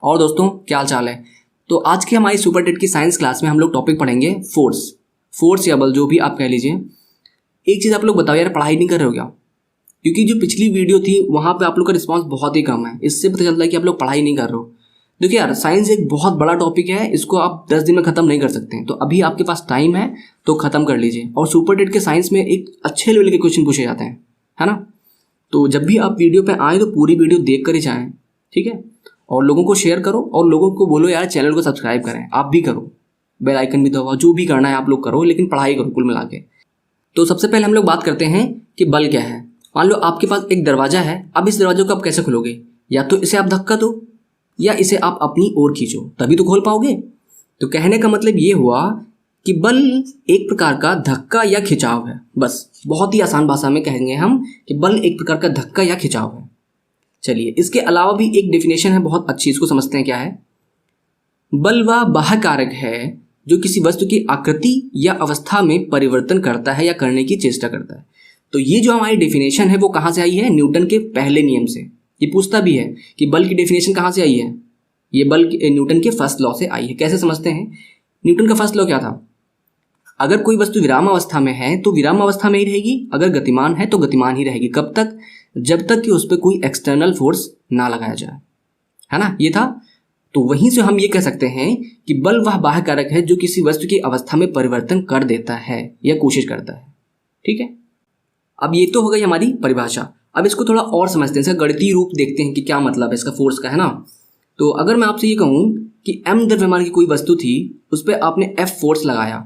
और दोस्तों क्या हाल चाल है। तो आज की हमारी सुपर टेट की साइंस क्लास में हम लोग टॉपिक पढ़ेंगे फोर्स या बल, जो भी आप कह लीजिए। एक चीज़ आप लोग बताओ यार, पढ़ाई नहीं कर रहे हो क्या? क्योंकि जो पिछली वीडियो थी वहाँ पे आप लोग का रिस्पांस बहुत ही कम है। इससे पता चलता है कि आप लोग पढ़ाई नहीं कर रहे हो। देखिए यार, साइंस एक बहुत बड़ा टॉपिक है, इसको आप 10 दिन में ख़त्म नहीं कर सकते हैं। तो अभी आपके पास टाइम है तो ख़त्म कर लीजिए। और सुपर टेट के साइंस में एक अच्छे लेवल के क्वेश्चन पूछे जाते हैं, है ना। तो जब भी आप वीडियो पे आए तो पूरी वीडियो देख कर ही जाएँ, ठीक है। और लोगों को शेयर करो और लोगों को बोलो यार चैनल को सब्सक्राइब करें। आप भी करो, बेल आइकन भी दबाओ, जो भी करना है आप लोग करो, लेकिन पढ़ाई करो कुल मिला के। तो सबसे पहले हम लोग बात करते हैं कि बल क्या है। मान लो आपके पास एक दरवाजा है, अब इस दरवाजे को आप कैसे खोलोगे? या तो इसे आप धक्का दो या इसे आप अपनी ओर खींचो, तभी तो खोल पाओगे। तो कहने का मतलब ये हुआ कि बल एक प्रकार का धक्का या खिंचाव है। बस बहुत ही आसान भाषा में कहेंगे हम कि बल एक प्रकार का धक्का या खिंचाव है। चलिए, इसके अलावा भी एक डेफिनेशन है बहुत अच्छी, इसको समझते हैं क्या है। बल वह बाह्य कारक है जो किसी वस्तु की आकृति या अवस्था में परिवर्तन करता है या करने की चेष्टा करता है। तो ये जो हमारी डेफिनेशन है वो कहाँ से आई है? न्यूटन के पहले नियम से। ये पूछता भी है कि बल की डेफिनेशन कहाँ से आई है। ये बल न्यूटन के फर्स्ट लॉ से आई है। कैसे समझते हैं? न्यूटन का फर्स्ट लॉ क्या था? अगर कोई वस्तु विराम अवस्था में है तो विराम अवस्था में ही रहेगी, अगर गतिमान है तो गतिमान ही रहेगी। कब तक? जब तक कि उस पर कोई एक्सटर्नल फोर्स ना लगाया जाए, है ना। ये था। तो वहीं से हम ये कह सकते हैं कि बल वह बाह्य कारक है जो किसी वस्तु की अवस्था में परिवर्तन कर देता है या कोशिश करता है, ठीक है। अब ये तो हो गई हमारी परिभाषा। अब इसको थोड़ा और समझते हैं, इसका गणितीय रूप देखते हैं कि क्या मतलब है इसका फोर्स का, है ना। तो अगर मैं आपसे ये कहूँ कि m द्रव्यमान की कोई वस्तु थी, उस पर आपने F फोर्स लगाया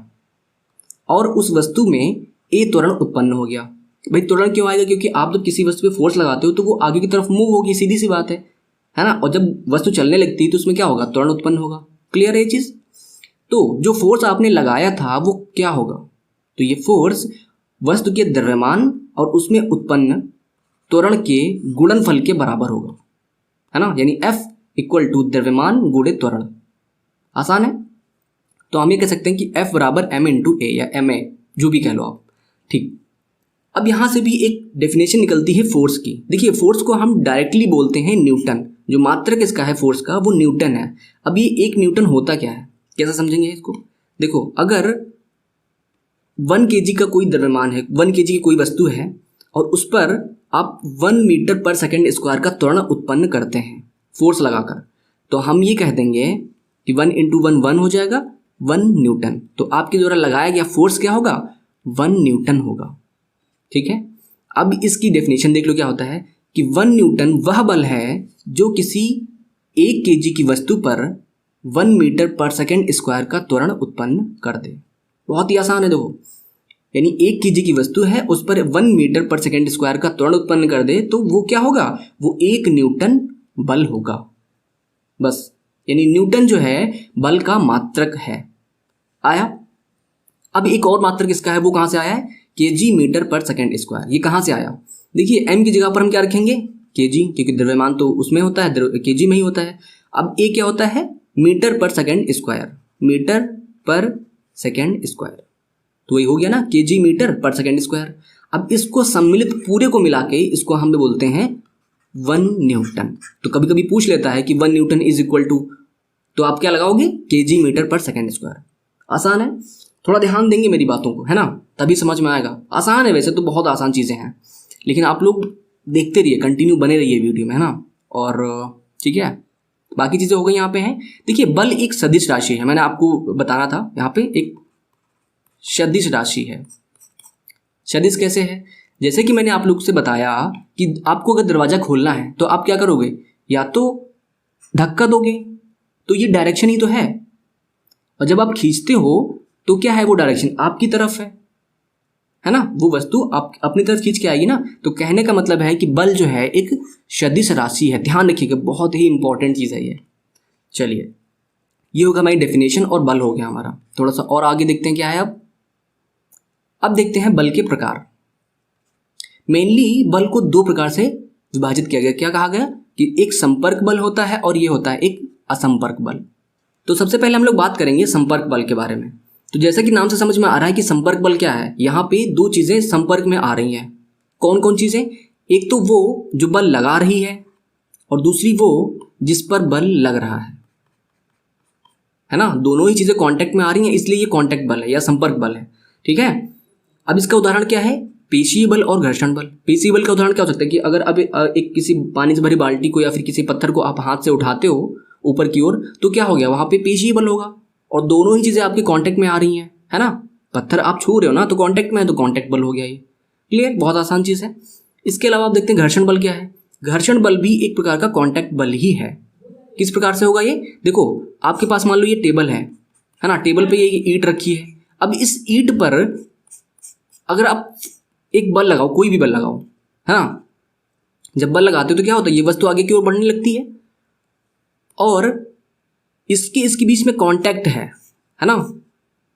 और उस वस्तु में A त्वरण उत्पन्न हो गया। भाई त्वरण क्यों आएगा? क्योंकि आप जब किसी वस्तु पे फोर्स लगाते हो तो वो आगे की तरफ मूव होगी, सीधी सी बात है ना। और जब वस्तु चलने लगती है तो उसमें क्या होगा? त्वरण उत्पन्न होगा। क्लियर है ये चीज़? तो जो फोर्स आपने लगाया था वो क्या होगा? तो ये फोर्स वस्तु के द्रव्यमान और उसमें उत्पन्न त्वरण के गुणनफल के बराबर होगा, है ना। यानी F इक्वल टू द्रव्यमान गुणे त्वरण। आसान है। तो हम ये कह सकते हैं कि F बराबर m इंटू ए या ma, जो भी कह लो आप, ठीक। अब यहाँ से भी एक डेफिनेशन निकलती है फोर्स की। देखिए, फोर्स को हम डायरेक्टली बोलते हैं न्यूटन। जो मात्रक इसका है फोर्स का वो न्यूटन है। अब ये 1 न्यूटन होता क्या है, कैसे समझेंगे इसको? देखो, अगर 1 kg का कोई द्रव्यमान है, 1 kg की कोई वस्तु है और उस पर आप 1 मीटर पर सेकेंड स्क्वायर का त्वरण उत्पन्न करते हैं फोर्स लगाकर, तो हम ये कह देंगे कि 1 इंटू 1 1 हो जाएगा, 1 न्यूटन। तो आपके द्वारा लगाया गया फोर्स क्या होगा? 1 न्यूटन होगा, ठीक है। अब इसकी डेफिनेशन देख लो क्या होता है कि 1 न्यूटन वह बल है जो किसी 1 kg की वस्तु पर 1 मीटर पर सेकेंड स्क्वायर का त्वरण उत्पन्न कर दे। बहुत ही आसान है। देखो, यानी 1 kg की वस्तु है, उस पर 1 मीटर पर सेकेंड स्क्वायर का त्वरण उत्पन्न कर दे तो वो क्या होगा? वो 1 न्यूटन बल होगा। बस, यानी न्यूटन जो है बल का मात्रक है। आया? अब एक और मात्रक किसका है, वो कहाँ से आया है? kg मीटर पर सेकेंड स्क्वायर। ये कहाँ से आया? देखिए, m की जगह पर हम क्या रखेंगे? kg, क्योंकि द्रव्यमान तो उसमें होता है, kg में ही होता है। अब a क्या होता है? मीटर पर सेकेंड स्क्वायर, मीटर पर सेकेंड स्क्वायर। तो वही हो गया ना, kg मीटर पर सेकेंड स्क्वायर। अब इसको सम्मिलित पूरे को मिला के इसको हम बोलते हैं 1 न्यूटन। तो कभी कभी पूछ लेता है कि 1 न्यूटन इज इक्वल टू, तो आप क्या लगाओगे? kg मीटर पर सेकेंड स्क्वायर। आसान है। थोड़ा ध्यान देंगे मेरी बातों को, है ना, तभी समझ में आएगा। आसान है, वैसे तो बहुत आसान चीज़ें हैं, लेकिन आप लोग देखते रहिए, कंटिन्यू बने रहिए वीडियो में, है ना। और ठीक है, बाकी चीज़ें हो गई यहाँ पे हैं। देखिए, बल एक सदिश राशि है, मैंने आपको बताना था। यहाँ पे एक सदिश राशि है। सदिश कैसे है? जैसे कि मैंने आप लोग से बताया कि आपको अगर दरवाज़ा खोलना है तो आप क्या करोगे? या तो धक्का दोगे, तो ये डायरेक्शन ही तो है। और जब आप खींचते हो तो क्या है? वो डायरेक्शन आपकी तरफ है ना। वो वस्तु आप अपनी तरफ खींच के आएगी ना। तो कहने का मतलब है कि बल जो है एक सदिश राशि है। ध्यान रखिएगा, बहुत ही इंपॉर्टेंट चीज़ है ये। चलिए, ये होगा हमारी डेफिनेशन और बल हो गया हमारा। थोड़ा सा और आगे देखते हैं क्या है। अब देखते हैं बल के प्रकार। मेनली बल को 2 प्रकार से विभाजित किया गया। क्या कहा गया? कि एक संपर्क बल होता है और ये होता है एक असंपर्क बल। तो सबसे पहले हम लोग बात करेंगे संपर्क बल के बारे में। तो जैसा कि नाम से समझ में आ रहा है कि संपर्क बल क्या है, यहाँ पे 2 चीज़ें संपर्क में आ रही हैं। कौन कौन चीज़ें? एक तो वो जो बल लगा रही है और दूसरी वो जिस पर बल लग रहा है ना। दोनों ही चीज़ें कांटेक्ट में आ रही हैं, इसलिए ये कांटेक्ट बल है या संपर्क बल है। ठीक है, अब इसका उदाहरण क्या है, पेशीय बल और घर्षण बल। पेशीय बल का उदाहरण क्या हो सकता है कि अगर अब एक किसी पानी से भरी बाल्टी को या फिर किसी पत्थर को आप हाथ से उठाते हो ऊपर की ओर, तो क्या हो गया, वहां पे पेशीय बल होगा, और दोनों ही चीजें आपके कांटेक्ट में आ रही हैं, है ना। पत्थर आप छू रहे हो ना, तो कांटेक्ट में है, तो कांटेक्ट बल हो गया ये। क्लियर, बहुत आसान चीज है। इसके अलावा आप देखते हैं घर्षण बल क्या है। घर्षण बल भी एक प्रकार का कांटेक्ट बल ही है। किस प्रकार से होगा ये, देखो आपके पास मान लो ये टेबल है ना, टेबल पे ये ईंट रखी है। अब इस ईंट पर अगर आप एक बल लगाओ, कोई भी बल लगाओ, है ना, जब बल लगाते हो तो क्या होता है, ये वस्तु आगे की ओर बढ़ने लगती है, और इसके बीच में कांटेक्ट है ना।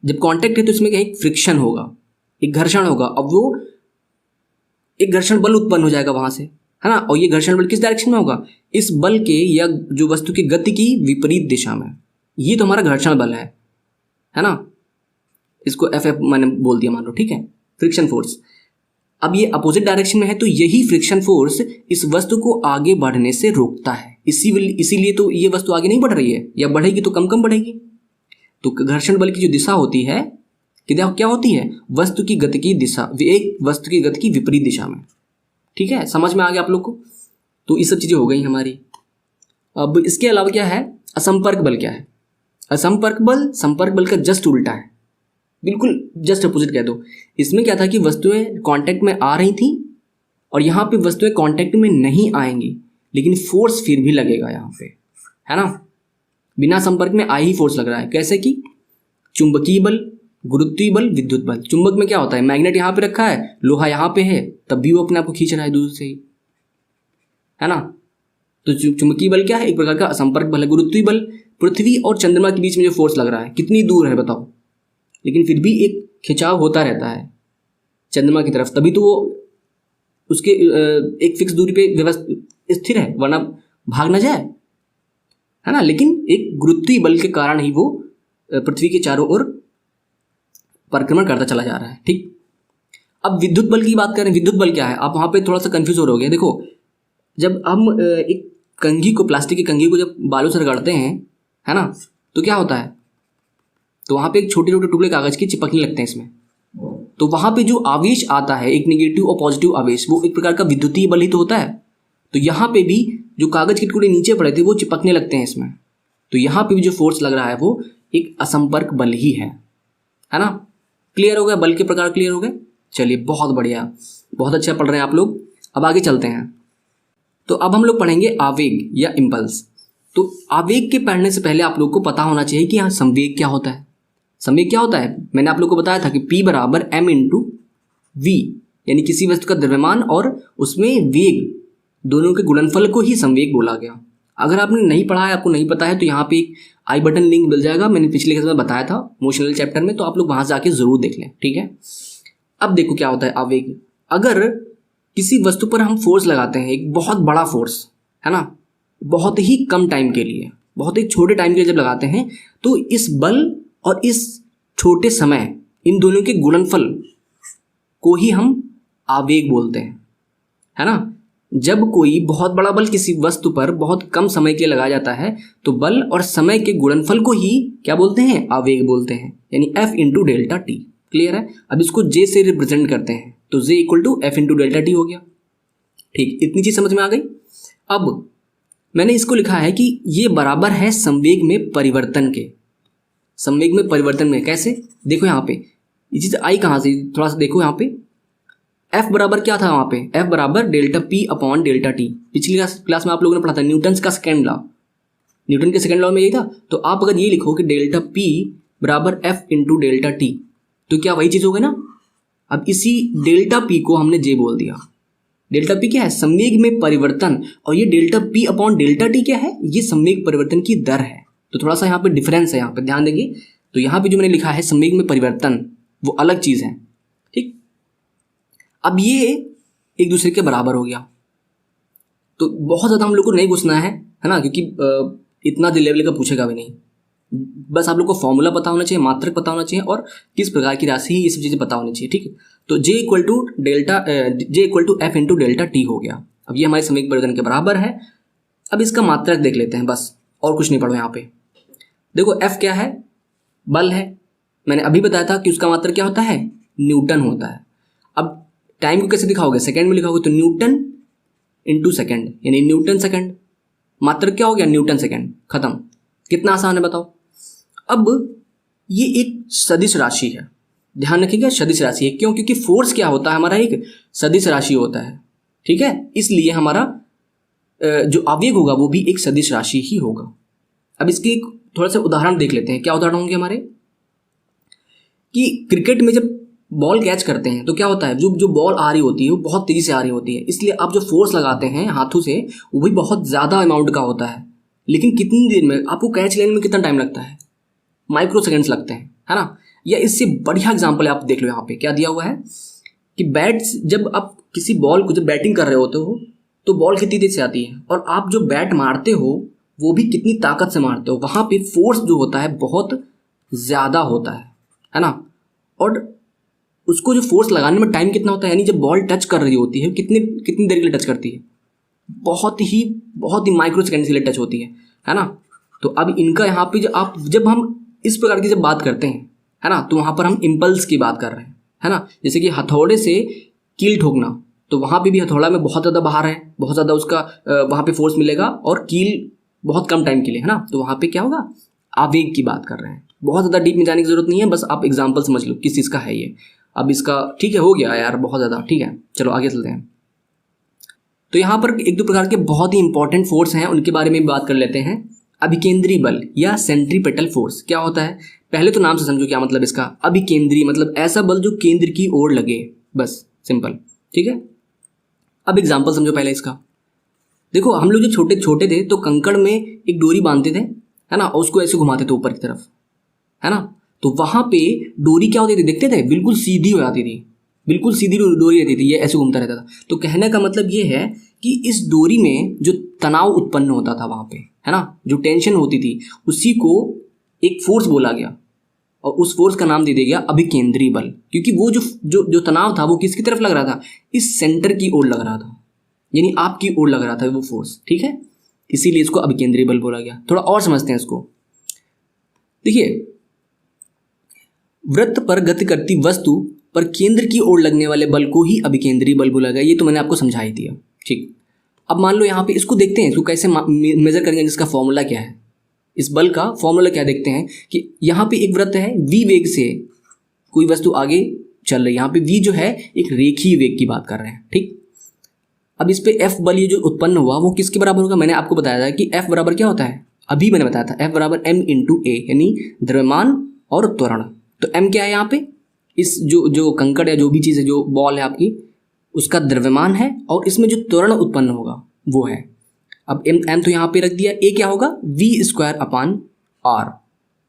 जब कांटेक्ट है तो इसमें क्या, एक फ्रिक्शन होगा, एक घर्षण होगा। अब वो एक घर्षण बल उत्पन्न हो जाएगा वहां से, है ना। और ये घर्षण बल किस डायरेक्शन में होगा, इस बल के या जो वस्तु की गति की विपरीत दिशा में। ये तो हमारा घर्षण बल है ना। इसको एफ मैंने बोल दिया मान लो, ठीक है, फ्रिक्शन फोर्स। अब ये अपोजिट डायरेक्शन में है, तो यही फ्रिक्शन फोर्स इस वस्तु को आगे बढ़ने से रोकता है। इसीलिए तो ये वस्तु आगे नहीं बढ़ रही है, या बढ़ेगी तो कम कम बढ़ेगी। तो घर्षण बल की जो दिशा होती है, क्या होती है, वस्तु की गति की दिशा, एक वस्तु की गति की विपरीत दिशा में। ठीक है, समझ में आ गया आप लोग को। तो ये सब चीजें हो गई हमारी। अब इसके अलावा क्या है, असंपर्क बल क्या है। असंपर्क बल संपर्क बल का जस्ट उल्टा है, बिल्कुल जस्ट अपोजिट कह दो। इसमें क्या था कि वस्तुएं कांटेक्ट में आ रही थी, और यहाँ पे वस्तुएं कांटेक्ट में नहीं आएंगी, लेकिन फोर्स फिर भी लगेगा यहाँ पे, है ना। बिना संपर्क में आ ही फोर्स लग रहा है। कैसे कि चुंबकीय बल, गुरुत्वीय बल, विद्युत बल। चुंबक में क्या होता है, मैग्नेट यहाँ पे रखा है, लोहा यहाँ पे है, तब भी वो अपने आप को खींच रहा है दूर से ही, है ना। तो चुंबकीय बल क्या है, एक प्रकार का असंपर्क बल है। गुरुत्वीय बल, पृथ्वी और चंद्रमा के बीच में जो फोर्स लग रहा है, कितनी दूर है बताओ, लेकिन फिर भी एक खिंचाव होता रहता है चंद्रमा की तरफ, तभी तो वो उसके एक फिक्स दूरी पे व्यवस्थित स्थिर है, वरना भाग ना जाए, है ना। लेकिन एक गुरुत्वीय बल के कारण ही वो पृथ्वी के चारों ओर परिक्रमण करता चला जा रहा है। ठीक, अब विद्युत बल की बात करें। विद्युत बल क्या है, आप वहां पे थोड़ा सा कंफ्यूज हो रहोगे। देखो, जब हम एक कंघी को, प्लास्टिक की कंघी को जब बालू से रगड़ते हैं, है ना, तो क्या होता है, तो वहां पे एक छोटे छोटे टुकड़े कागज के चिपकने लगते हैं इसमें। तो वहां पे जो आवेश आता है, एक नेगेटिव और पॉजिटिव आवेश, वो एक प्रकार का विद्युतीय बल ही तो होता है। तो यहाँ पे भी जो कागज के टुकड़े नीचे पड़े थे वो चिपकने लगते हैं इसमें। तो यहाँ पे भी जो फोर्स लग रहा है वो एक असंपर्क बल ही है ना। क्लियर हो गया, बल के प्रकार क्लियर हो गए। चलिए, बहुत बढ़िया, बहुत अच्छा पढ़ रहे हैं आप लोग। अब आगे चलते हैं। तो अब हम लोग पढ़ेंगे आवेग या इम्पल्स। तो आवेग के पढ़ने से पहले आप लोग को पता होना चाहिए कि यहाँ संवेग क्या होता है। संवेग क्या होता है, मैंने आप लोग को बताया था कि P बराबर m इंटू वी, यानी किसी वस्तु का द्रव्यमान और उसमें वेग, दोनों के गुणनफल को ही संवेग बोला गया। अगर आपने नहीं पढ़ा है, आपको नहीं पता है, तो यहाँ पे एक आई बटन लिंक मिल जाएगा, मैंने पिछले क्लास में बताया था मोशनल चैप्टर में, तो आप लोग वहां से आके जरूर देख लें। ठीक है, अब देखो क्या होता है आवेग। अगर किसी वस्तु पर हम फोर्स लगाते हैं, एक बहुत बड़ा फोर्स, है ना, बहुत ही कम टाइम के लिए, बहुत ही छोटे टाइम के लिए जब लगाते हैं, तो इस बल और इस छोटे समय, इन दोनों के गुणनफल को ही हम आवेग बोलते हैं, है ना। जब कोई बहुत बड़ा बल किसी वस्तु पर बहुत कम समय के लिए लगाया जाता है, तो बल और समय के गुणनफल को ही क्या बोलते हैं, आवेग बोलते हैं, यानी F into delta T. Clear है। अब इसको J से रिप्रेजेंट करते हैं, तो J equal to F into delta T हो गया। ठीक, इतनी चीज समझ में आ गई। अब मैंने इसको लिखा है कि ये बराबर है संवेग में परिवर्तन के। संवेग में परिवर्तन में कैसे, देखो यहाँ पे ये चीज आई कहाँ से, थोड़ा सा देखो यहाँ पे। F बराबर क्या था वहाँ पे, F बराबर delta P upon delta T. पिछली क्लास में आप लोगों ने पढ़ा था न्यूटन का सेकेंड लॉ, न्यूटन के सेकेंड लॉ में यही था। तो आप अगर ये लिखो कि डेल्टा P बराबर F इंटू डेल्टा टी, तो क्या वही चीज हो गई ना। अब इसी डेल्टा P को हमने J बोल दिया। डेल्टा P क्या है, संवेग में परिवर्तन, और ये delta P upon delta T क्या है, ये संवेग परिवर्तन की दर है। तो थोड़ा सा यहाँ पे डिफरेंस है, यहाँ पे ध्यान देंगे। तो यहाँ पे जो मैंने लिखा है संवेग में परिवर्तन, वो अलग चीज है। ठीक, अब ये एक दूसरे के बराबर हो गया। तो बहुत ज्यादा हम लोग को नहीं घुसना है ना, क्योंकि इतना दिल लेवल का पूछेगा भी नहीं। बस आप लोग को फॉर्मूला पता होना चाहिए, मात्रक पता होना चाहिए, और किस प्रकार की राशि, ये सब चीजें पता होनी चाहिए। ठीक है, तो J equal to F into delta T हो गया। अब ये हमारे संवेग परिवर्तन के बराबर है। अब इसका मात्रक देख लेते हैं बस, और कुछ नहीं पढ़ो यहाँ पे। देखो F क्या है, बल है। मैंने अभी बताया था कि उसका मात्रक क्या होता है, न्यूटन होता है। अब टाइम को कैसे दिखाओगे, सेकंड में लिखाओगे, तो न्यूटन इंटू सेकंड यानी न्यूटन सेकंड। मात्रक क्या हो गया, न्यूटन सेकंड, खत्म। कितना आसान है बताओ। अब ये एक सदिश राशि है, ध्यान रखिएगा, सदिश राशि है। क्यों? क्योंकि फोर्स क्या होता है हमारा, एक सदिश राशि होता है, ठीक है। इसलिए हमारा जो आवेग होगा वो भी एक सदिश राशि ही होगा। अब इसके एक थोड़ा सा उदाहरण देख लेते हैं। क्या उदाहरण होंगे हमारे, कि क्रिकेट में जब बॉल कैच करते हैं तो क्या होता है, जो बॉल आ रही होती है वो बहुत तेजी से आ रही होती है, इसलिए आप जो फोर्स लगाते हैं हाथों से वो भी बहुत ज़्यादा अमाउंट का होता है। लेकिन कितनी देर में आपको कैच लेने में कितना टाइम लगता है, माइक्रो सेकेंड्स लगते हैं, है ना। या इससे बढ़िया एग्जाम्पल आप देख लो, यहाँ पे क्या दिया हुआ है कि बैट्स, जब आप किसी बॉल को जब बैटिंग कर रहे होते हो तो बॉल कितनी तेज से आती है, और आप जो बैट मारते हो वो भी कितनी ताकत से मारते हो, वहाँ पे फोर्स जो होता है बहुत ज़्यादा होता है ना। और उसको जो फोर्स लगाने में टाइम कितना होता है, यानी जब बॉल टच कर रही होती है कितनी देर के लिए टच करती है, बहुत ही माइक्रो सेकेंड के लिए टच होती है ना। तो अब इनका यहाँ पे जब हम इस प्रकार की जब बात करते हैं, है ना, तो वहाँ पर हम इम्पल्स की बात कर रहे हैं, है ना। जैसे कि हथौड़े से कील ठोकना, तो वहाँ पे भी हथौड़ा में बहुत ज़्यादा बाहर है, बहुत ज़्यादा उसका वहाँ पे फोर्स मिलेगा, और कील बहुत कम टाइम के लिए, है ना। तो वहाँ पे क्या होगा, आवेग की बात कर रहे हैं। बहुत ज़्यादा डीप में जाने की जरूरत नहीं है, बस आप एग्जाम्पल समझ लो किस चीज़ का है ये। अब इसका ठीक है, हो गया यार बहुत ज़्यादा, ठीक है, चलो आगे चलते हैं। तो यहाँ पर एक दो प्रकार के बहुत ही इंपॉर्टेंट फोर्स हैं, उनके बारे में बात कर लेते हैं। अभिकेंद्री बल या सेंट्रीपेटल फोर्स क्या होता है, पहले तो नाम से समझो क्या मतलब इसका। अभिकेंद्री मतलब ऐसा बल जो केंद्र की ओर लगे, बस सिंपल, ठीक है। अब एग्जाम्पल समझो पहले इसका। देखो हम लोग जो छोटे छोटे थे तो कंकड़ में एक डोरी बांधते थे, है ना, और उसको ऐसे घुमाते थे ऊपर की तरफ, है ना। तो वहाँ पे डोरी क्या होती थी, देखते थे, बिल्कुल सीधी हो जाती थी, बिल्कुल सीधी डोरी रहती थी, ये ऐसे घूमता रहता था। तो कहने का मतलब ये है कि इस डोरी में जो तनाव उत्पन्न होता था वहाँ पे, है ना, जो टेंशन होती थी, उसी को एक फोर्स बोला गया, और उस फोर्स का नाम दे दिया गया अभिकेंद्री बल। क्योंकि वो जो तनाव था वो किसकी तरफ लग रहा था, इस सेंटर की ओर लग रहा था, यानी आपकी ओर लग रहा था वो फोर्स, ठीक है। इसीलिए इसको अभिकेंद्री बल बोला गया। थोड़ा और समझते हैं इसको। देखिए, वृत्त पर गति करती वस्तु पर केंद्र की ओर लगने वाले बल को ही अभिकेंद्री बल बोला गया। ये तो मैंने आपको समझा ही दिया, ठीक। अब मान लो यहाँ पे इसको देखते हैं, इसको कैसे मेजर करेंगे, जिसका फॉर्मूला क्या है, इस बल का फॉर्मूला क्या देखते हैं। कि यहाँ पे एक वृत्त है, v वेग से कोई वस्तु आगे चल रही है, यहाँ पे v जो है एक रेखीय वेग की बात कर रहे हैं, ठीक। अब इस पे F बल ये जो उत्पन्न हुआ वो किसके बराबर होगा, मैंने आपको बताया था कि F बराबर क्या होता है, अभी मैंने बताया था, F बराबर m इंटू a, यानी द्रव्यमान और त्वरण। तो m क्या है यहाँ पे, इस जो कंकड़ या जो भी चीज़ है, जो बॉल है आपकी, उसका द्रव्यमान है, और इसमें जो त्वरण उत्पन्न होगा वो है। अब m तो यहाँ पे रख दिया, a क्या होगा, v square upon r,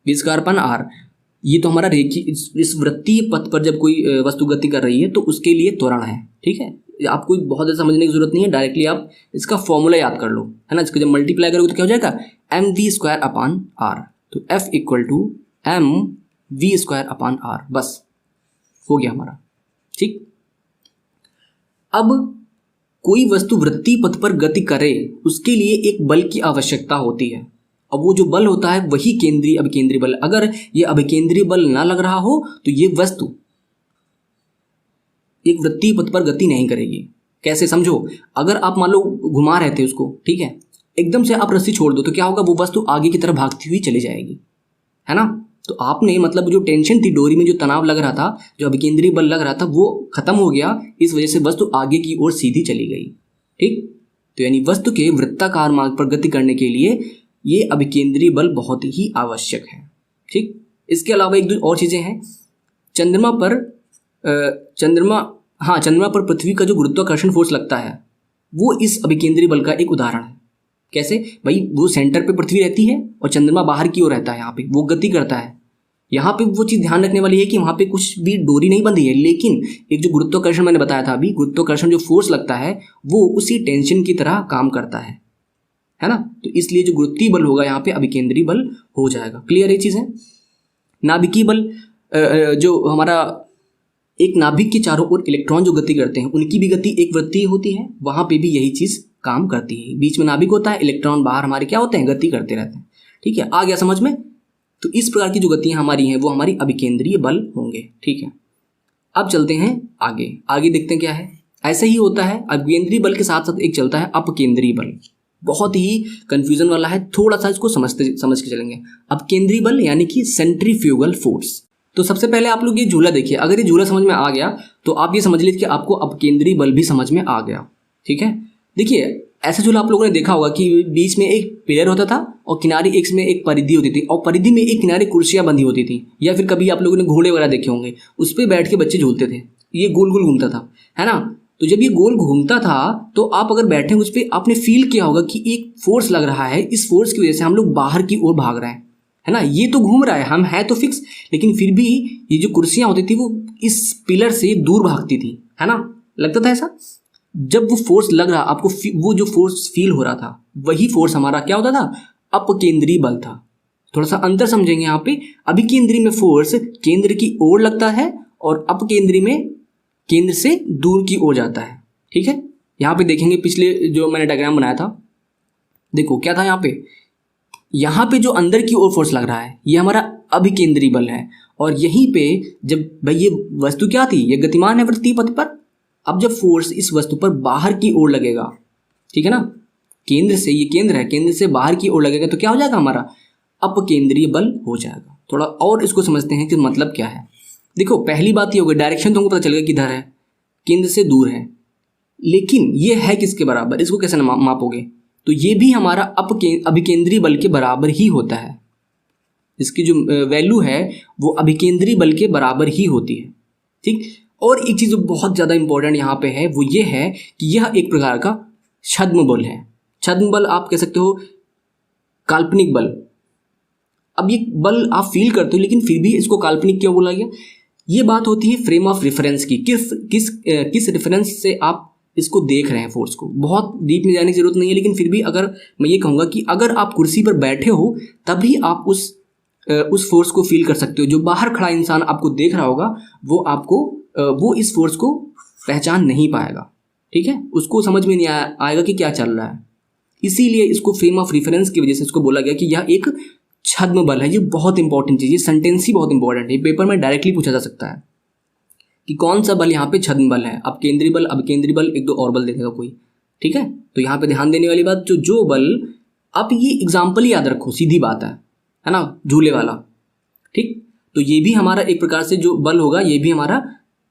v square upon r। ये तो हमारा रेखी इस वृत्तीय पथ पर जब कोई वस्तु गति कर रही है तो उसके लिए त्वरण है, ठीक है। आपको बहुत ज़्यादा समझने की जरूरत नहीं है, डायरेक्टली आप इसका फॉर्मूला याद कर लो, है ना। इसको जब मल्टीप्लाई करोगे तो क्या हो जाएगा, M V square upon R. तो F equal to M V square upon R, बस हो गया हमारा, ठीक। अब कोई वस्तु वृत्तीय पथ पर गति करे उसके लिए एक बल की आवश्यकता होती है। अब वो जो बल होता है वही केंद्रीय अभिकेंद्री बल। अगर ये अभिकेंद्री बल ना लग रहा हो तो ये वस्तु एक वृत्तीय पथ पर गति नहीं करेगी। कैसे, समझो। अगर आप मान लो घुमा रहे थे उसको, ठीक है, एकदम से आप रस्सी छोड़ दो तो क्या होगा, वो वस्तु आगे की तरफ भागती हुई चली जाएगी, है ना। तो आपने मतलब जो टेंशन थी डोरी में, जो तनाव लग रहा था, जो अभिकेंद्री बल लग रहा था, वो खत्म हो गया, इस वजह से वस्तु आगे की ओर सीधी चली गई, ठीक। तो यानी वस्तु के वृत्ताकार मार्ग पर गति करने के लिए ये अभिकेंद्री बल बहुत ही आवश्यक है, ठीक। इसके अलावा एक दो और चीज़ें हैं। चंद्रमा पर पृथ्वी का जो गुरुत्वाकर्षण फोर्स लगता है वो इस अभिकेंद्री बल का एक उदाहरण है। कैसे भाई, वो सेंटर पे पृथ्वी रहती है और चंद्रमा बाहर की ओर रहता है, यहाँ पे वो गति करता है। यहाँ पे वो चीज़ ध्यान रखने वाली है कि वहाँ पे कुछ भी डोरी नहीं बंधी है, लेकिन एक जो गुरुत्वाकर्षण मैंने बताया था अभी, गुरुत्वाकर्षण जो फोर्स लगता है वो उसी टेंशन की तरह काम करता है ना। तो इसलिए जो गुरुत्वीय बल होगा यहाँ पे अभिकेंद्री बल हो जाएगा। क्लियर ये चीज़ है। नाभिकीय बल, जो हमारा एक नाभिक के चारों ओर इलेक्ट्रॉन जो गति करते हैं उनकी भी गति एक वृत्तीय होती है, वहाँ पे भी यही चीज़ काम करती है। बीच में नाभिक होता है, इलेक्ट्रॉन बाहर हमारे क्या होते हैं, गति करते रहते हैं। ठीक है, आ गया समझ में। तो इस प्रकार की जो गतियां हमारी हैं वो हमारी अभिकेंद्रीय बल होंगे। ठीक है, अब चलते हैं आगे। आगे देखते हैं क्या है। ऐसे ही होता है, अभिकेंद्रीय बल के साथ साथ एक चलता है अपकेंद्रीय बल। बहुत ही कंफ्यूजन वाला है, थोड़ा सा इसको समझ के चलेंगे। अपकेंद्रीय बल यानी कि सेंट्रीफ्यूगल फोर्स। तो सबसे पहले आप लोग ये झूला देखिए। अगर ये झूला समझ में आ गया तो आप ये समझ लीजिए कि आपको अपकेंद्रीय बल भी समझ में आ गया। ठीक है, देखिए ऐसा झूला आप लोगों ने देखा होगा कि बीच में एक पिलर होता था और किनारे एक में एक परिधि होती थी, और परिधि में एक किनारे कुर्सियां बंधी होती थी, या फिर कभी आप लोगों ने घोड़े वगैरह देखे होंगे, उस पर बैठ के बच्चे झूलते थे। ये गोल गोल घूमता था, है ना। तो जब ये गोल घूमता था तो आप अगर बैठे उस पर, आपने फील किया होगा कि एक फोर्स लग रहा है, इस फोर्स की वजह से हम लोग बाहर की ओर भाग रहे हैं, है ना। ये तो घूम रहा है, हम है तो फिक्स, लेकिन फिर भी ये जो कुर्सियां होती थी वो इस पिलर से दूर भागती थी, है ना। लगता था ऐसा। जब वो फोर्स लग रहा आपको, वो जो फोर्स फील हो रहा था, वही फोर्स हमारा क्या होता था, अपकेंद्रीय बल था। थोड़ा सा अंतर समझेंगे यहाँ पे। अभिकेंद्रीय में फोर्स केंद्र की ओर लगता है और अपकेंद्रीय में केंद्र से दूर की ओर जाता है। ठीक है, यहाँ पे देखेंगे पिछले जो मैंने डायग्राम बनाया था, देखो क्या था यहाँ पे जो अंदर की ओर फोर्स लग रहा है ये हमारा अभिकेंद्रीय बल है, और यहीं पे जब भाई ये वस्तु क्या थी, ये गतिमान है वृत्तीय पथ पर। अब जब फोर्स इस वस्तु पर बाहर की ओर लगेगा, ठीक है ना, केंद्र से, ये केंद्र है, केंद्र से बाहर की ओर लगेगा तो क्या हो जाएगा, हमारा अपकेंद्रीय बल हो जाएगा। थोड़ा और इसको समझते हैं कि मतलब क्या है। देखो पहली बात ये होगी, डायरेक्शन तुमको पता चल गया किधर है, केंद्र से दूर है, लेकिन ये है किसके बराबर, इसको कैसे मापोगे, तो ये भी हमारा अभिकेंद्रीय बल के बराबर ही होता है। इसकी जो वैल्यू है वो अभिकेंद्रीय बल के बराबर ही होती है। ठीक, और एक चीज़ जो बहुत ज़्यादा इंपॉर्टेंट यहाँ पे है वो ये है कि यह एक प्रकार का छद्म बल है। छद्म बल आप कह सकते हो काल्पनिक बल। अब ये बल आप फील करते हो लेकिन फिर भी इसको काल्पनिक क्यों बोला गया, ये बात होती है फ्रेम ऑफ रेफरेंस की। किस रेफरेंस से आप इसको देख रहे हैं फोर्स को। बहुत डीप में जाने की जरूरत नहीं है, लेकिन फिर भी अगर मैं ये कहूँगा कि अगर आप कुर्सी पर बैठे हो तभी आप उस फोर्स को फील कर सकते हो। जो बाहर खड़ा इंसान आपको देख रहा होगा वो इस फोर्स को पहचान नहीं पाएगा। ठीक है, उसको समझ में नहीं आएगा कि क्या चल रहा है। इसीलिए इसको फ्रेम ऑफ रेफरेंस की वजह से इसको बोला गया कि यह एक छद्म बल है। ये बहुत इंपॉर्टेंट चीज़, ये सेंटेंस ही बहुत इंपॉर्टेंट है, पेपर में डायरेक्टली पूछा जा सकता है कि कौन सा बल यहाँ पे छद्म बल है। अब केंद्रीय बल, अब केंद्रीय बल, एक दो और बल देखेगा कोई। ठीक है, तो यहाँ पे ध्यान देने वाली बात, जो बल, आप ये एग्जाम्पल ही याद रखो, सीधी बात है ना, झूले वाला। ठीक, तो ये भी हमारा एक प्रकार से जो बल होगा, ये भी हमारा,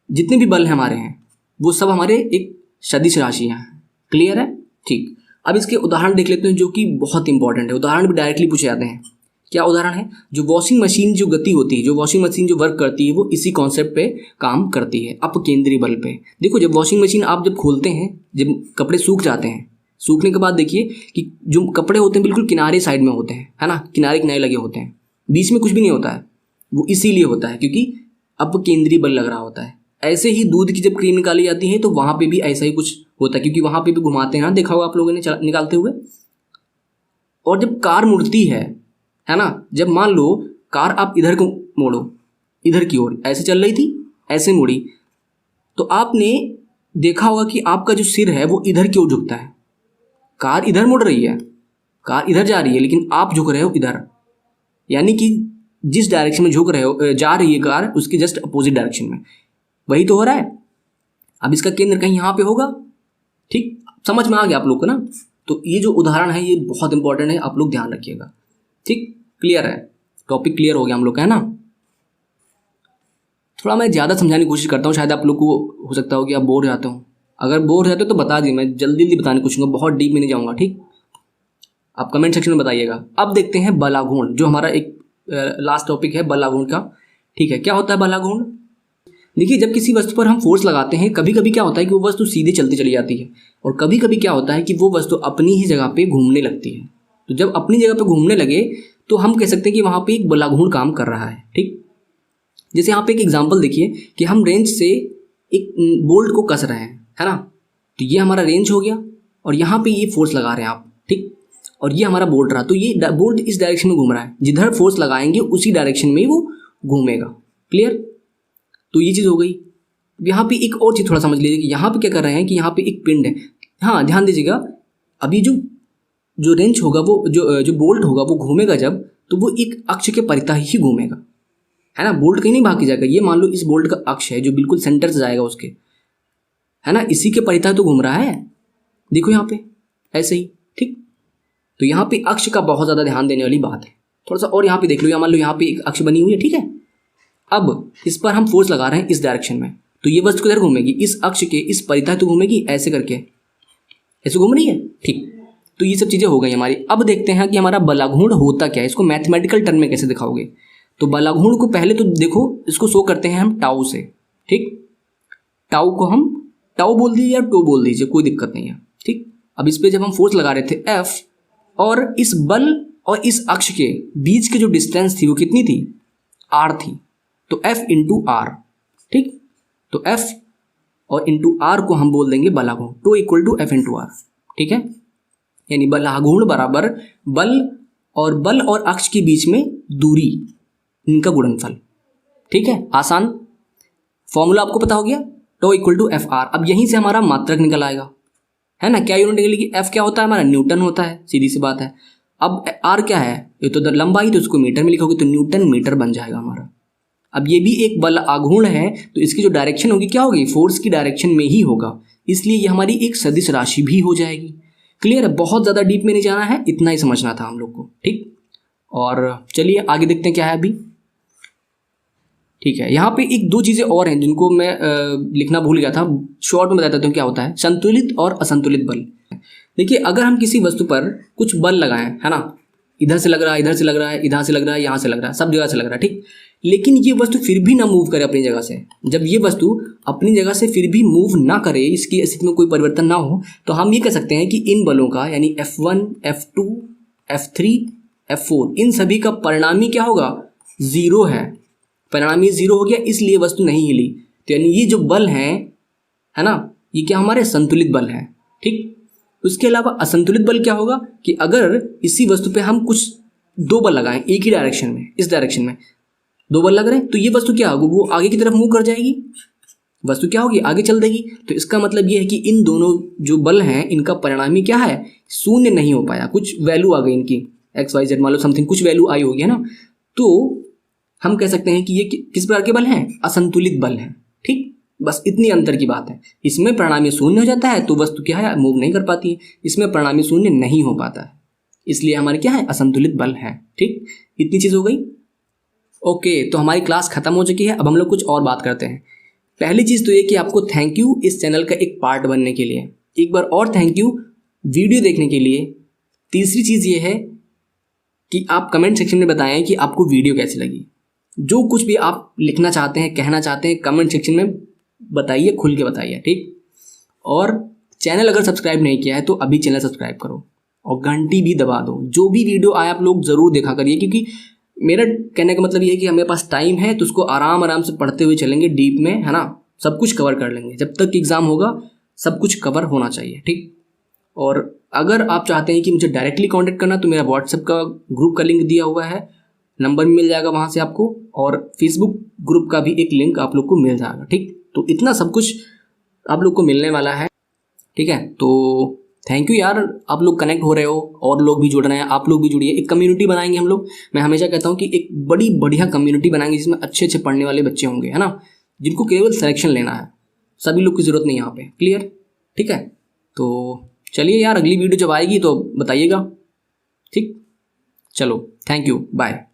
जितने भी बल हमारे हैं वो सब हमारे एक सदिश राशियाँ हैं। क्लियर है। ठीक, अब इसके उदाहरण देख लेते हैं जो कि बहुत इंपॉर्टेंट है। उदाहरण भी डायरेक्टली पूछे जाते हैं। क्या उदाहरण है, जो वॉशिंग मशीन जो गति होती है, जो वॉशिंग मशीन जो वर्क करती है, वो इसी कॉन्सेप्ट पे काम करती है, अपकेंद्रीय बल पे। देखो जब वॉशिंग मशीन आप जब खोलते हैं, जब कपड़े सूख जाते हैं, सूखने के बाद देखिए कि जो कपड़े होते हैं बिल्कुल किनारे साइड में होते हैं, है ना, किनारे लगे होते हैं, बीच में कुछ भी नहीं होता है। वो इसीलिए होता है क्योंकि अपकेंद्रीय बल लग रहा होता है। ऐसे ही दूध की जब क्रीम निकाली जाती है तो वहाँ पे भी ऐसा ही कुछ होता है, क्योंकि वहाँ पे भी घुमाते हैं ना, देखा होगा आप लोगों ने निकालते हुए। और जब कार मुड़ती है ना, जब मान लो कार आप इधर को मोड़ो, इधर की ओर ऐसे चल रही थी, ऐसे मुड़ी, तो आपने देखा होगा कि आपका जो सिर है वो इधर की ओर झुकता है। कार इधर मुड़ रही है, कार इधर जा रही है, लेकिन आप झुक रहे हो इधर, यानी कि जिस डायरेक्शन में झुक रहे हो, जा रही है कार, उसकी जस्ट अपोजिट डायरेक्शन में। वही तो हो रहा है। अब इसका केंद्र कहीं यहाँ पे होगा। ठीक, समझ में आ गया आप लोग को ना। तो ये जो उदाहरण है ये बहुत इंपॉर्टेंट है, आप लोग ध्यान रखिएगा। ठीक, क्लियर है, टॉपिक क्लियर हो गया हम लोग का, है ना। थोड़ा मैं ज़्यादा समझाने की कोशिश करता हूँ, शायद आप लोग को हो सकता हो कि आप बोर हो जाते हो। अगर बोर हो जाते हो तो बता दीजिए, मैं जल्दी जल्दी बताने की कोशिश करूँगा, बहुत डीप में नहीं जाऊँगा। ठीक, आप कमेंट सेक्शन में बताइएगा। अब देखते हैं बलाघूर्ण, जो हमारा एक लास्ट टॉपिक है बलाघूर्ण का। ठीक है, क्या होता है बलाघूर्ण। देखिए जब किसी वस्तु पर हम फोर्स लगाते हैं, कभी कभी क्या होता है कि वो वस्तु सीधे चलती चली जाती है, और कभी कभी क्या होता है कि वो वस्तु अपनी ही जगह पे घूमने लगती है। तो जब अपनी जगह पे घूमने लगे तो हम कह सकते हैं कि वहाँ पे एक बलाघूर्ण काम कर रहा है। ठीक, जैसे यहाँ पे एक एग्जांपल देखिए कि हम रेंच से एक बोल्ट को कस रहे हैं, है ना, तो ये हमारा रेंच हो गया, और यहाँ पे ये फोर्स लगा रहे हैं आप। ठीक, और ये हमारा बोल्ट रहा, तो ये बोल्ट इस डायरेक्शन में घूम रहा है, जिधर फोर्स लगाएंगे उसी डायरेक्शन में वो घूमेगा। क्लियर, तो ये चीज़ हो गई। यहाँ पे एक और चीज़ थोड़ा समझ लीजिए कि यहाँ पे क्या कर रहे हैं कि यहाँ पे एक पिंड है। हाँ ध्यान दीजिएगा, अब ये जो रेंच होगा वो जो बोल्ट होगा वो घूमेगा जब, तो वो एक अक्ष के परितः ही घूमेगा, है ना। बोल्ट कहीं नहीं भाग के जाएगा। ये मान लो इस बोल्ट का अक्ष है जो बिल्कुल सेंटर से जाएगा उसके, है ना, इसी के परितः तो घूम रहा है। देखो यहाँ पे ऐसे ही, ठीक। तो यहाँ पे अक्ष का बहुत ज़्यादा ध्यान देने वाली बात है। थोड़ा सा और यहाँ पे देख लो, मान लो यहाँ पे एक अक्ष बनी हुई है, ठीक है। अब इस पर हम फोर्स लगा रहे हैं इस डायरेक्शन में, तो ये वस्तु किधर घूमेगी, इस अक्ष के इस परितः तो घूमेगी, ऐसे करके ऐसे घूम रही है, ठीक। तो ये सब चीज़ें हो गई हमारी। अब देखते हैं कि हमारा बलाघूर्ण होता क्या है, इसको मैथमेटिकल टर्म में कैसे दिखाओगे। तो बलाघूर्ण को पहले तो देखो, इसको शो करते हैं हम टाउ से, ठीक। टाउ को हम टाउ बोल दीजिए या टो बोल दीजिए, कोई दिक्कत नहीं है, ठीक। अब इस पर जब हम फोर्स लगा रहे थे F, और इस बल और इस अक्ष के बीच की जो डिस्टेंस थी वो कितनी थी, R थी। तो F इंटू आर, ठीक। तो F और इंटू आर को हम बोल देंगे बलाघूर्ण, tau equal to F into R, ठीक है। यानी बलाघूर्ण बराबर बल और अक्ष के बीच में दूरी, इनका गुणनफल, ठीक है। आसान फॉर्मूला आपको पता हो गया, tau equal to F R. अब यहीं से हमारा मात्रक निकल आएगा, है ना। क्या यूनिट निकलेगी, एफ क्या होता है हमारा, न्यूटन होता है, सीधी सी बात है। अब आर क्या है, ये तो लंबाई, तो इसको मीटर में लिखोगे तो न्यूटन मीटर बन जाएगा हमारा। अब ये भी एक बल आघूर्ण है, तो इसकी जो डायरेक्शन होगी क्या होगी, फोर्स की डायरेक्शन में ही होगा, इसलिए ये हमारी एक सदिश राशि भी हो जाएगी। क्लियर है, बहुत ज़्यादा डीप में नहीं जाना है, इतना ही समझना था हम लोग को, ठीक। और चलिए आगे देखते हैं क्या है अभी, ठीक है। यहाँ पे एक दो चीज़ें और हैं जिनको मैं लिखना भूल गया था, शॉर्ट में बता देता हूँ क्या होता है, संतुलित और असंतुलित बल। देखिए, अगर हम किसी वस्तु पर कुछ बल लगाएं, है ना, इधर से लग रहा है, इधर से लग रहा है, इधर से लग रहा है, यहाँ से लग रहा है, सब जगह से लग रहा है, ठीक। लेकिन ये वस्तु फिर भी ना मूव करे अपनी जगह से, जब ये वस्तु अपनी जगह से फिर भी मूव ना करे, इसकी स्थिति में कोई परिवर्तन ना हो, तो हम ये कह सकते हैं कि इन बलों का, यानी F1, F2, F3, F4, इन सभी का परिणामी क्या होगा, जीरो है। परिणामी जीरो हो गया, इसलिए वस्तु नहीं हिली। तो यानी ये जो बल है ना, ये क्या हमारे संतुलित बल है, ठीक। उसके अलावा असंतुलित बल क्या होगा कि अगर इसी वस्तु पे हम कुछ दो बल लगाएं एक ही डायरेक्शन में, इस डायरेक्शन में दो बल लग रहे हैं, तो ये वस्तु क्या होगी, वो आगे की तरफ मूव कर जाएगी, वस्तु क्या होगी, आगे चल देगी। तो इसका मतलब ये है कि इन दोनों जो बल हैं, इनका परिणामी क्या है, शून्य नहीं हो पाया, कुछ वैल्यू आ गई इनकी, XYZ मान लो समथिंग, कुछ वैल्यू आई होगी, है ना। तो हम कह सकते हैं कि ये किस प्रकार के बल हैं, असंतुलित बल हैं, ठीक। बस इतनी अंतर की बात है। इसमें परिणामी शून्य हो जाता है तो वस्तु क्या है, मूव नहीं कर पाती है। इसमें परिणामी शून्य नहीं हो पाता है, इसलिए हमारे क्या है, असंतुलित बल है, ठीक। इतनी चीज़ हो गई, ओके। तो हमारी क्लास खत्म हो चुकी है। अब हम लोग कुछ और बात करते हैं। पहली चीज़ तो ये कि आपको थैंक यू इस चैनल का एक पार्ट बनने के लिए, एक बार और थैंक यू वीडियो देखने के लिए। तीसरी चीज़ ये है कि आप कमेंट सेक्शन में बताएं कि आपको वीडियो कैसी लगी। जो कुछ भी आप लिखना चाहते हैं, कहना चाहते हैं, कमेंट सेक्शन में बताइए, खुल के बताइए, ठीक। और चैनल अगर सब्सक्राइब नहीं किया है तो अभी चैनल सब्सक्राइब करो और घंटी भी दबा दो। जो भी वीडियो आए आप लोग ज़रूर देखा करिए, क्योंकि मेरा कहने का मतलब ये है कि हमारे पास टाइम है तो उसको आराम से पढ़ते हुए चलेंगे डीप में, है ना। सब कुछ कवर कर लेंगे, जब तक एग्ज़ाम होगा सब कुछ कवर होना चाहिए, ठीक। और अगर आप चाहते हैं कि मुझे डायरेक्टली कांटेक्ट करना, तो मेरा व्हाट्सएप का ग्रुप का लिंक दिया हुआ है, नंबर मिल जाएगा वहाँ से आपको, और फेसबुक ग्रुप का भी एक लिंक आप लोग को मिल जाएगा, ठीक। तो इतना सब कुछ आप लोग को मिलने वाला है, ठीक है। तो थैंक यू यार, आप लोग कनेक्ट हो रहे हो, और लोग भी जुड़ रहे हैं, आप लोग भी जुड़िए। एक कम्युनिटी बनाएंगे हम लोग। मैं हमेशा कहता हूँ कि एक बड़ी बढ़िया कम्युनिटी बनाएंगे जिसमें अच्छे अच्छे पढ़ने वाले बच्चे होंगे, है ना, जिनको केवल सिलेक्शन लेना है। सभी लोग की ज़रूरत नहीं यहाँ पे, क्लियर, ठीक है। तो चलिए यार, अगली वीडियो जब आएगी तो बताइएगा, ठीक। चलो, थैंक यू, बाय।